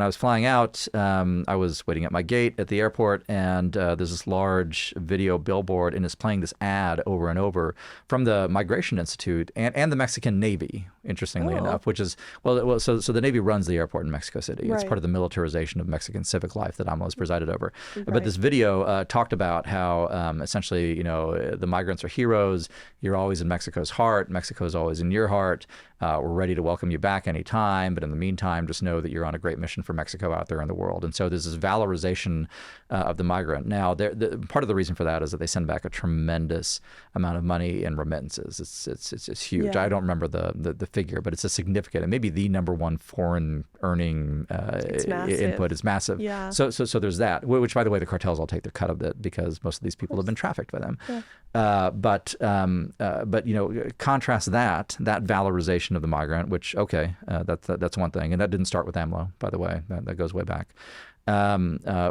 I was flying out, I was waiting at my gate at the airport, and there's this large video billboard, and it's playing this ad over and over from the Migration Institute and the Mexican Navy, interestingly enough, which is, so the Navy runs the airport in Mexico City. It's part of the militarization of Mexican civic life that AMLO has presided over. But this video talked about how essentially, the migrants are heroes. You're always in Mexico's heart. Mexico is always in your heart. We're ready to welcome you back anytime. But in the meantime, just know that you're on a great mission for Mexico out there in the world. And so there's this valorization of the migrant. Now, part of the reason for that is that they send back a tremendous amount of money in remittances. It's huge. I don't remember the figure, but it's a significant, and maybe the number one foreign earning input. It's massive. Yeah. So there's that, which, by the way, the cartels all take their cut of it because most of these people have been trafficked by them. Yeah. But contrast that valorization of the migrant, which that's one thing, and that didn't start with AMLO, by the way. That goes way back.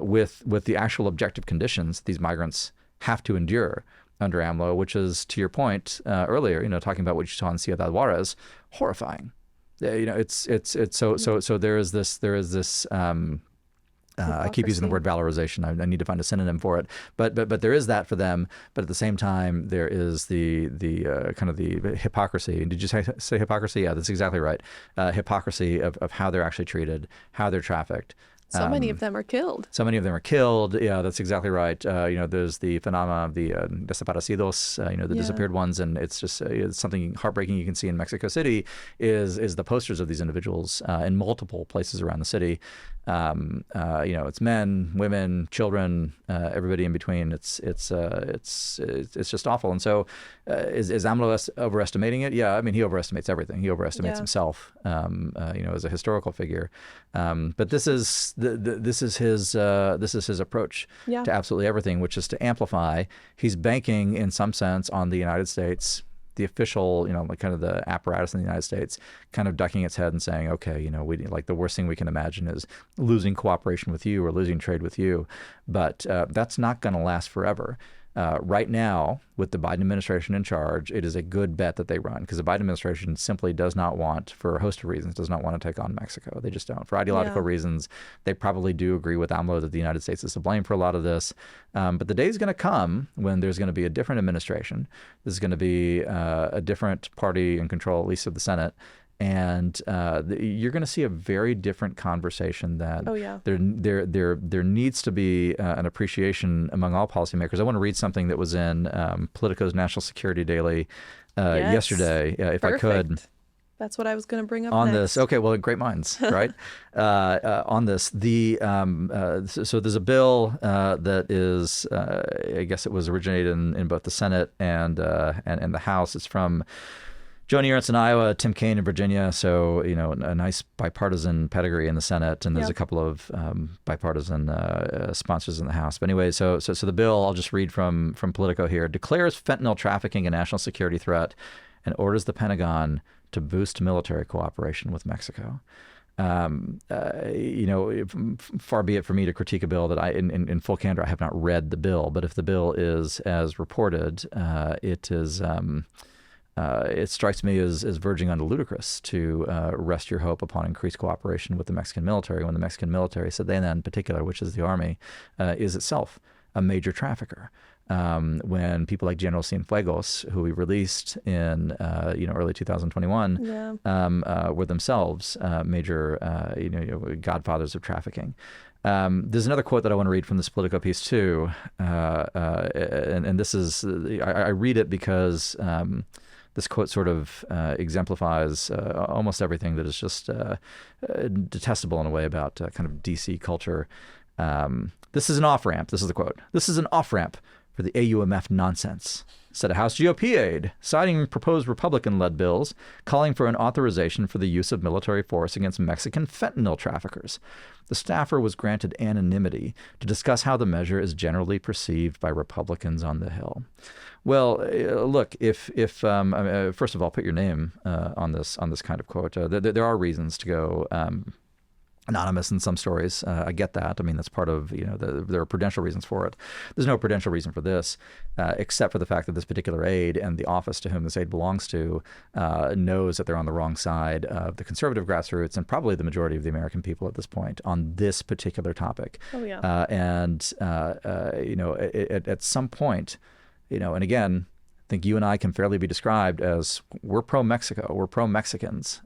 With the actual objective conditions these migrants have to endure under AMLO, which is, to your point earlier, talking about what you saw in Ciudad Juarez, horrifying. It's so there is this. I keep using the word valorization. I need to find a synonym for it. But there is that for them. But at the same time, there is the kind of the hypocrisy. Did you say hypocrisy? Yeah, that's exactly right. Hypocrisy of how they're actually treated, how they're trafficked. So many of them are killed. So many of them are killed. Yeah, that's exactly right. There's the phenomena of the desaparecidos, the disappeared ones, and it's just it's something heartbreaking you can see in Mexico City is the posters of these individuals in multiple places around the city. It's men, women, children, everybody in between. It's just awful. And so, is AMLO overestimating it? Yeah, I mean, he overestimates everything. He overestimates himself, as a historical figure. But this is his approach to absolutely everything, which is to amplify. He's banking, in some sense, on the United States, the official, kind of the apparatus in the United States, kind of ducking its head and saying, okay, we like the worst thing we can imagine is losing cooperation with you or losing trade with you. But that's not going to last forever. Right now, with the Biden administration in charge, it is a good bet that they run, because the Biden administration simply does not want, for a host of reasons, does not want to take on Mexico. They just don't. For ideological reasons, they probably do agree with AMLO that the United States is to blame for a lot of this. But the day is going to come when there's going to be a different administration. There's going to be a different party in control, at least of the Senate. And you're going to see a very different conversation that there needs to be an appreciation among all policymakers. I want to read something that was in Politico's National Security Daily yesterday, if I could. That's what I was going to bring up on next. this. Okay, well, great minds, right? On this, so there's a bill that is, I guess it was originated in both the Senate and the House. It's from Joni Ernst in Iowa, Tim Kaine in Virginia. So, a nice bipartisan pedigree in the Senate, and there's a couple of bipartisan sponsors in the House. But anyway, so the bill, I'll just read from Politico here, declares fentanyl trafficking a national security threat and orders the Pentagon to boost military cooperation with Mexico. Far be it for me to critique a bill that in full candor, I have not read the bill. But if the bill is as reported, it is. It strikes me as verging on ludicrous to rest your hope upon increased cooperation with the Mexican military when the Mexican military, SEDENA in particular, which is the army, is itself a major trafficker. When people like General Cienfuegos, who we released in early 2021, were themselves major godfathers of trafficking. There's another quote that I want to read from this Politico piece too, and this is I read it because this quote sort of exemplifies almost everything that is just detestable in a way about kind of DC culture. This is an off-ramp. This is the quote. This is an off-ramp for the AUMF nonsense, said a House GOP aide, citing proposed Republican-led bills calling for an authorization for the use of military force against Mexican fentanyl traffickers. The staffer was granted anonymity to discuss how the measure is generally perceived by Republicans on the Hill. Well, look, if first of all, put your name on this kind of quote. There are reasons to go anonymous in some stories. I get that. I mean, that's part of, there are prudential reasons for it. There's no prudential reason for this, except for the fact that this particular aide and the office to whom this aide belongs to knows that they're on the wrong side of the conservative grassroots and probably the majority of the American people at this point on this particular topic. Oh, yeah. At some point, and again, I think you and I can fairly be described as we're pro-Mexico, we're pro-Mexicans,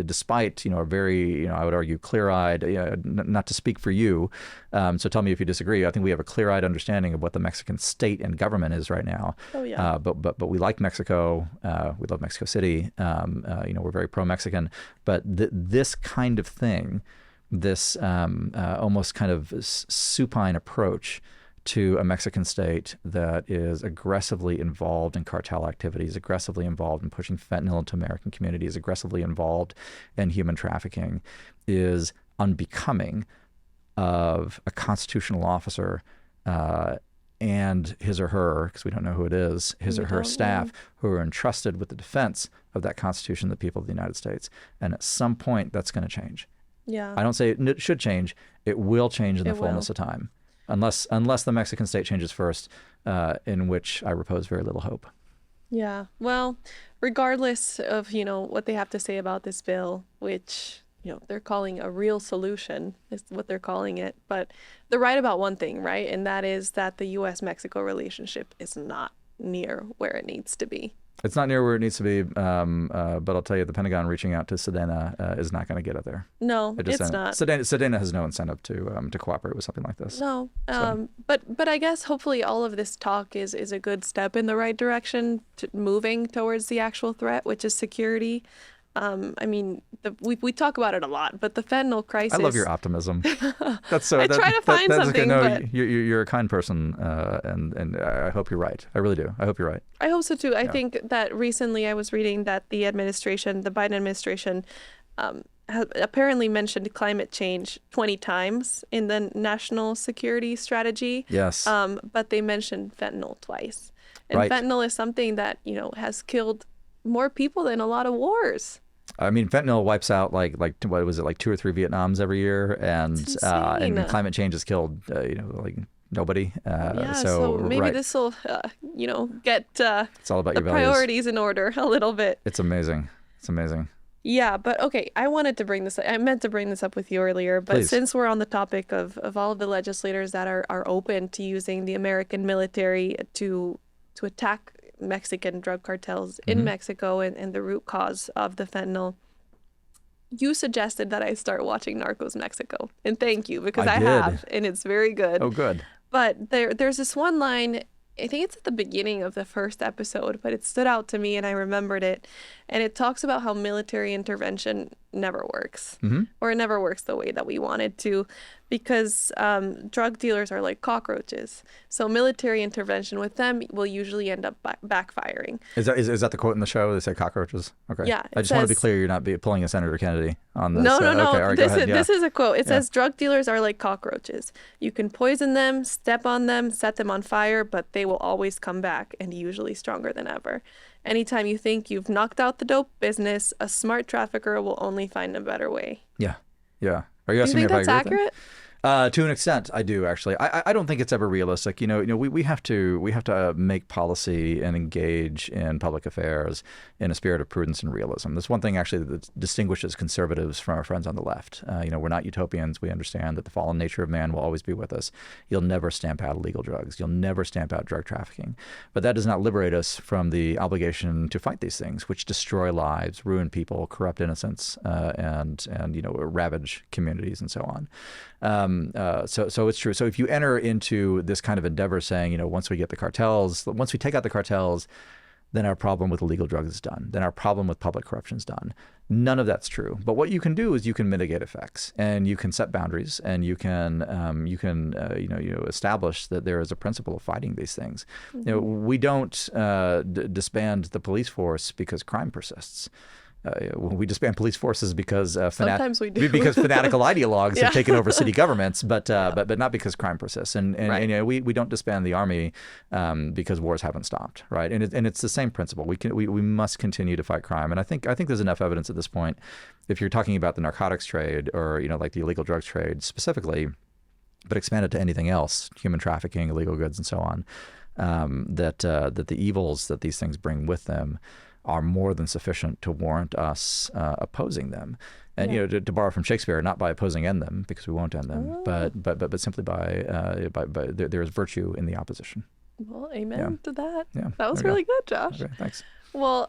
despite, a very, I would argue, clear-eyed, not to speak for you, so tell me if you disagree. I think we have a clear-eyed understanding of what the Mexican state and government is right now. Oh, yeah. But we like Mexico. We love Mexico City. We're very pro-Mexican. But this kind of thing, this almost kind of supine approach to a Mexican state that is aggressively involved in cartel activities, aggressively involved in pushing fentanyl into American communities, aggressively involved in human trafficking, is unbecoming of a constitutional officer and his or her, because we don't know who it is, his or her staff who are entrusted with the defense of that Constitution, the people of the United States. And at some point, that's going to change. Yeah. I don't say it should change. It will change in the fullness of time. Unless the Mexican state changes first, in which I repose very little hope. Yeah. Well, regardless of, what they have to say about this bill, which, they're calling a real solution is what they're calling it. But they're right about one thing, right? And that is that the U.S.-Mexico relationship is not near where it needs to be. It's not near where it needs to be, but I'll tell you, the Pentagon reaching out to Sedena is not going to get it there. No, it's not. Sedena has no incentive to cooperate with something like this. No, but I guess hopefully all of this talk is a good step in the right direction, moving towards the actual threat, which is security. I mean, we talk about it a lot, but the fentanyl crisis. I love your optimism. That's so. I try to find something. No, but you're a kind person, and I hope you're right. I really do. I hope you're right. I hope so too. I think that recently I was reading that the Biden administration, has apparently mentioned climate change 20 times in the national security strategy. Yes. But they mentioned fentanyl twice, and right. fentanyl is something that has killed more people than a lot of wars. I mean, fentanyl wipes out like what was it, like 2 or 3 Vietnams every year, and climate change has killed like nobody. So maybe this will get it's all about the your values. Priorities in order a little bit. It's amazing. It's amazing. Yeah, but okay, I meant to bring this up with you earlier, but Please. Since we're on the topic of all of the legislators that are open to using the American military to attack Mexican drug cartels in Mexico and the root cause of the fentanyl, you suggested that I start watching Narcos Mexico, and thank you, because I have, and it's very good. Oh, good. But there's this one line, I think it's at the beginning of the first episode, but it stood out to me and I remembered it. And it talks about how military intervention never works, or it never works the way that we want it to, because drug dealers are like cockroaches. So military intervention with them will usually end up backfiring. Is that the quote in the show? They say cockroaches? Okay. Yeah. I just want to be clear, you're not pulling a Senator Kennedy on this. No. Okay, all right, go ahead. This is a quote. It says, drug dealers are like cockroaches. You can poison them, step on them, set them on fire, but they will always come back, and usually stronger than ever. Anytime you think you've knocked out the dope business, a smart trafficker will only find a better way. Yeah. Are you asking Do you me think if that's I agree with accurate? To an extent, I do actually. I don't think it's ever realistic. We have to make policy and engage in public affairs in a spirit of prudence and realism. That's one thing actually that distinguishes conservatives from our friends on the left. We're not utopians. We understand that the fallen nature of man will always be with us. You'll never stamp out illegal drugs. You'll never stamp out drug trafficking. But that does not liberate us from the obligation to fight these things, which destroy lives, ruin people, corrupt innocents, and ravage communities and so on. So it's true. So if you enter into this kind of endeavor saying, once we take out the cartels, then our problem with illegal drugs is done. Then our problem with public corruption is done. None of that's true. But what you can do is you can mitigate effects, and you can set boundaries, and you can establish that there is a principle of fighting these things. We don't disband the police force because crime persists. we disband police forces because Sometimes we do. because fanatical ideologues Yeah. have taken over city governments, but not because crime persists. And Right. we don't disband the army because wars haven't stopped, right? And it's the same principle. We must continue to fight crime. And I think there's enough evidence at this point, if you're talking about the narcotics trade or like the illegal drugs trade specifically, but expand it to anything else, human trafficking, illegal goods, and so on, that the evils that these things bring with them are more than sufficient to warrant us opposing them. And to borrow from Shakespeare, not by opposing end them, because we won't end them, but simply by there is virtue in the opposition. Well, amen to that. Yeah, That was there you really go. good, Josh. Okay, thanks. Well,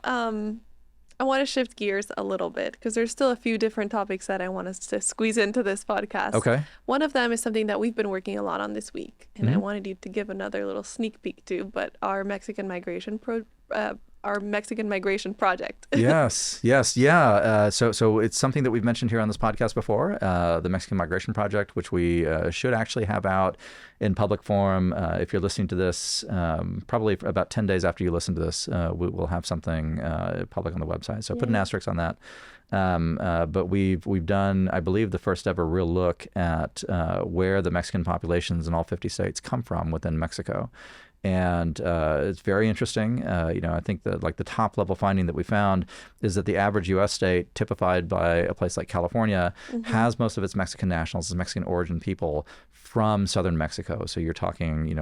I want to shift gears a little bit because there's still a few different topics that I want us to squeeze into this podcast. Okay. One of them is something that we've been working a lot on this week, and I wanted you to give another little sneak peek to, but our Mexican migration project. Yes, yeah. So it's something that we've mentioned here on this podcast before, the Mexican Migration Project, which we should actually have out in public forum. If you're listening to this, probably about 10 days after you listen to this, we'll have something public on the website. So put an asterisk on that. But we've done, I believe, the first ever real look at where the Mexican populations in all 50 states come from within Mexico. And it's very interesting. I think the top level finding that we found is that the average U.S. state, typified by a place like California, has most of its Mexican nationals, as Mexican origin people, from southern Mexico. So you're talking,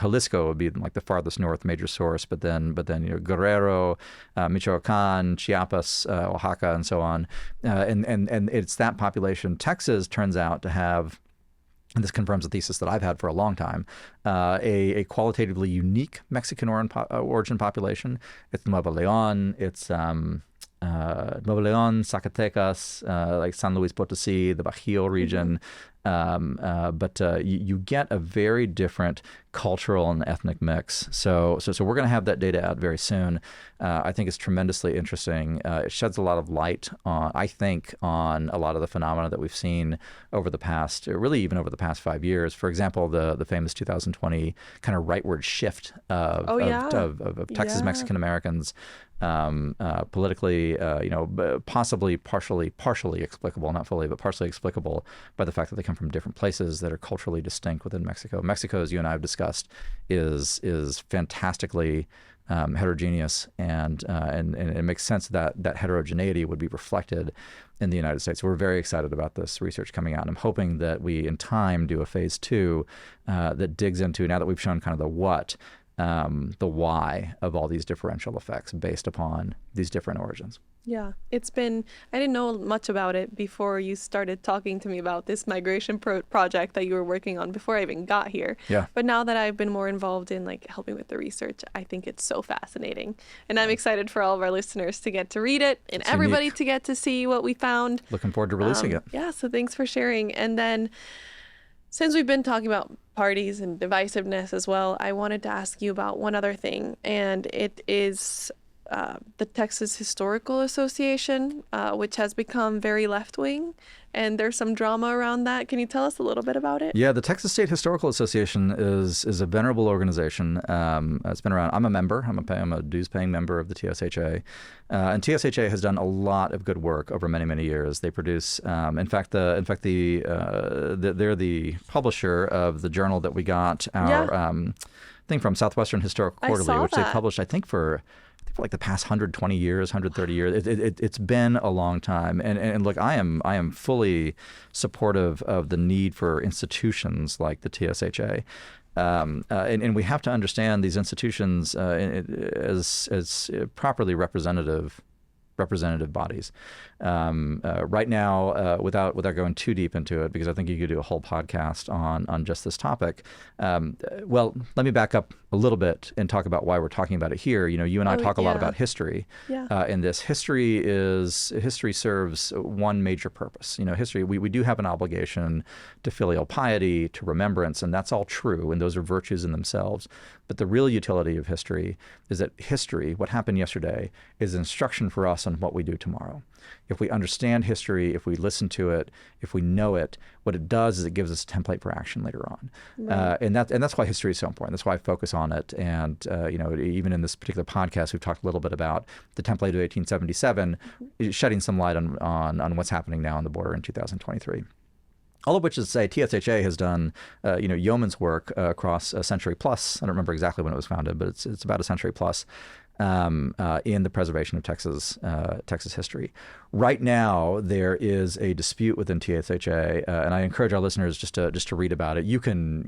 Jalisco would be like the farthest north major source, but then Guerrero, Michoacan, Chiapas, Oaxaca, and so on. And it's that population. Texas turns out to have, and this confirms a thesis that I've had for a long time, a qualitatively unique Mexican origin population. It's Nuevo León, it's Nuevo León, Zacatecas, like San Luis Potosí, the Bajío region. But you get a very different cultural and ethnic mix. So we're going to have that data out very soon. I think it's tremendously interesting. It sheds a lot of light on, I think, on a lot of the phenomena that we've seen over the past, really even over the past 5 years. For example, the famous 2020 kind of rightward shift of Texas Mexican Americans. Politically, possibly partially explicable, not fully, but partially explicable by the fact that they come from different places that are culturally distinct within Mexico. Mexico, as you and I have discussed, is fantastically heterogeneous, and it makes sense that heterogeneity would be reflected in the United States. So we're very excited about this research coming out, and I'm hoping that we, in time, do a phase 2 that digs into, now that we've shown kind of the what, the why of all these differential effects based upon these different origins. Yeah, I didn't know much about it before you started talking to me about this migration project that you were working on before I even got here. Yeah. But now that I've been more involved in helping with the research, I think it's so fascinating. And I'm excited for all of our listeners to get to read it and It's everybody unique. to get to see what we found. Looking forward to releasing it. Yeah, so thanks for sharing. And then, since we've been talking about parties and divisiveness as well, I wanted to ask you about one other thing, and it is the Texas Historical Association, which has become very left-wing, and there's some drama around that. Can you tell us a little bit about it? Yeah, the Texas State Historical Association is a venerable organization. It's been around. I'm a member. I'm a dues-paying member of the TSHA, and TSHA has done a lot of good work over many, many years. They produce, in fact, they're the publisher of the journal that we got our thing from, Southwestern Historical Quarterly, which they published, I think, for like the past 120 years, 130 years. It's been a long time. And look, I am fully supportive of the need for institutions like the TSHA. And we have to understand these institutions as properly representative bodies. Right now, without going too deep into it, because I think you could do a whole podcast on just this topic. Well, let me back up a little bit and talk about why we're talking about it here. You and I talk a lot about history. Yeah. And this history serves one major purpose. History, we do have an obligation to filial piety, to remembrance, and that's all true, and those are virtues in themselves. But the real utility of history is that history, what happened yesterday, is instruction for us on what we do tomorrow. if we understand history, if we listen to it, if we know it, what it does is it gives us a template for action later on. Right. And that's why history is so important. That's why I focus on it. And even in this particular podcast, we've talked a little bit about the template of 1877, shedding some light on what's happening now on the border in 2023. All of which is to say, TSHA has done, yeoman's work across a century plus. I don't remember exactly when it was founded, but it's about a century plus in the preservation of Texas history. Right now, there is a dispute within TSHA, and I encourage our listeners just to read about it. You can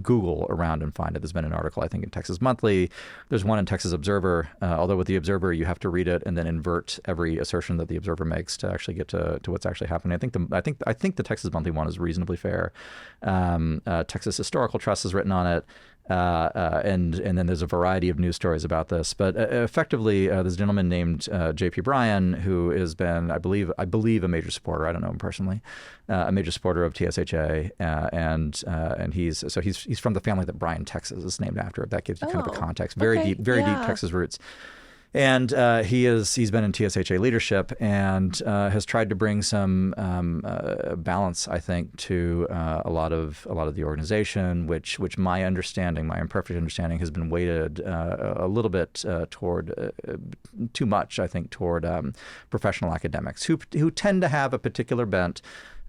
Google around and find it. There's been an article, I think, in Texas Monthly. There's one in Texas Observer. Although with the Observer, you have to read it and then invert every assertion that the Observer makes to actually get to what's actually happening. I think the Texas Monthly one is reasonably fair. Texas Historical Trust has written on it. And then there's a variety of news stories about this. But effectively, there's a gentleman named J.P. Bryan who has been, I believe, a major supporter. I don't know him personally, a major supporter of TSHA, and he's from the family that Bryan, Texas, is named after. That gives you kind of a context. Very deep Texas roots. And he's been in TSHA leadership and has tried to bring some balance, I think, to a lot of the organization, which my imperfect understanding, has been weighted a little bit toward too much, I think, toward professional academics who tend to have a particular bent.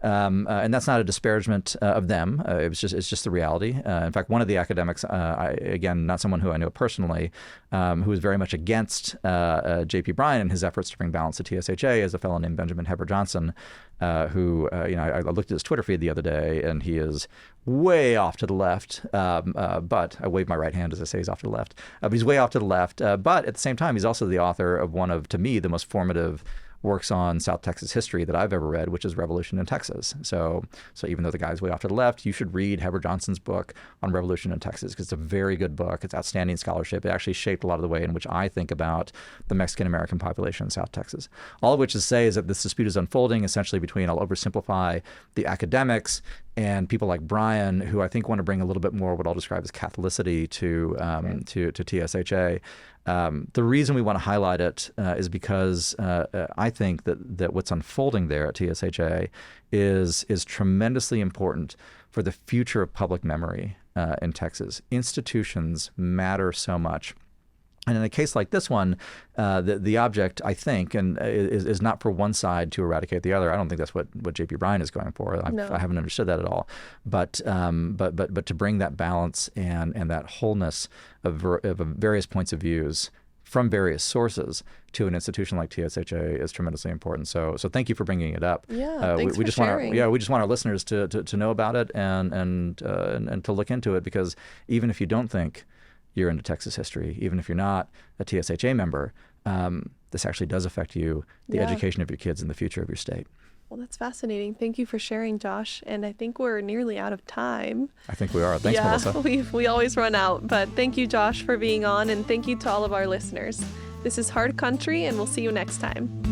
And that's not a disparagement of them. It's just the reality. In fact, one of the academics, again, not someone who I know personally, who is very much against J.P. Bryan and his efforts to bring balance to TSHA, is a fellow named Benjamin Heber Johnson, who I looked at his Twitter feed the other day, and he is way off to the left. But I wave my right hand as I say he's off to the left. But he's way off to the left. But at the same time, he's also the author of one of, to me, the most formative works on South Texas history that I've ever read, which is Revolution in Texas. So even though the guy's way off to the left, you should read Heber Johnson's book on Revolution in Texas, because it's a very good book. It's outstanding scholarship. It actually shaped a lot of the way in which I think about the Mexican-American population in South Texas. All of which to say is that this dispute is unfolding essentially between, I'll oversimplify, the academics and people like Bryan, who I think want to bring a little bit more what I'll describe as Catholicity to TSHA. The reason we want to highlight it is because I think that what's unfolding there at TSHA is tremendously important for the future of public memory in Texas. Institutions matter so much. And in a case like this one, the object, I think, and is not for one side to eradicate the other. I don't think that's what J.P. Bryan is going for. I haven't understood that at all. But to bring that balance and that wholeness of various points of views from various sources to an institution like TSHA is tremendously important. So thank you for bringing it up. Yeah, thanks we for just sharing. we just want our listeners to know about it and to look into it, because even if you don't think you're into Texas history, even if you're not a TSHA member, this actually does affect you, the education of your kids and the future of your state. Well, that's fascinating. Thank you for sharing, Josh. And I think we're nearly out of time. I think we are. Thanks, Melissa. We always run out. But thank you, Josh, for being on. And thank you to all of our listeners. This is Hard Country, and we'll see you next time.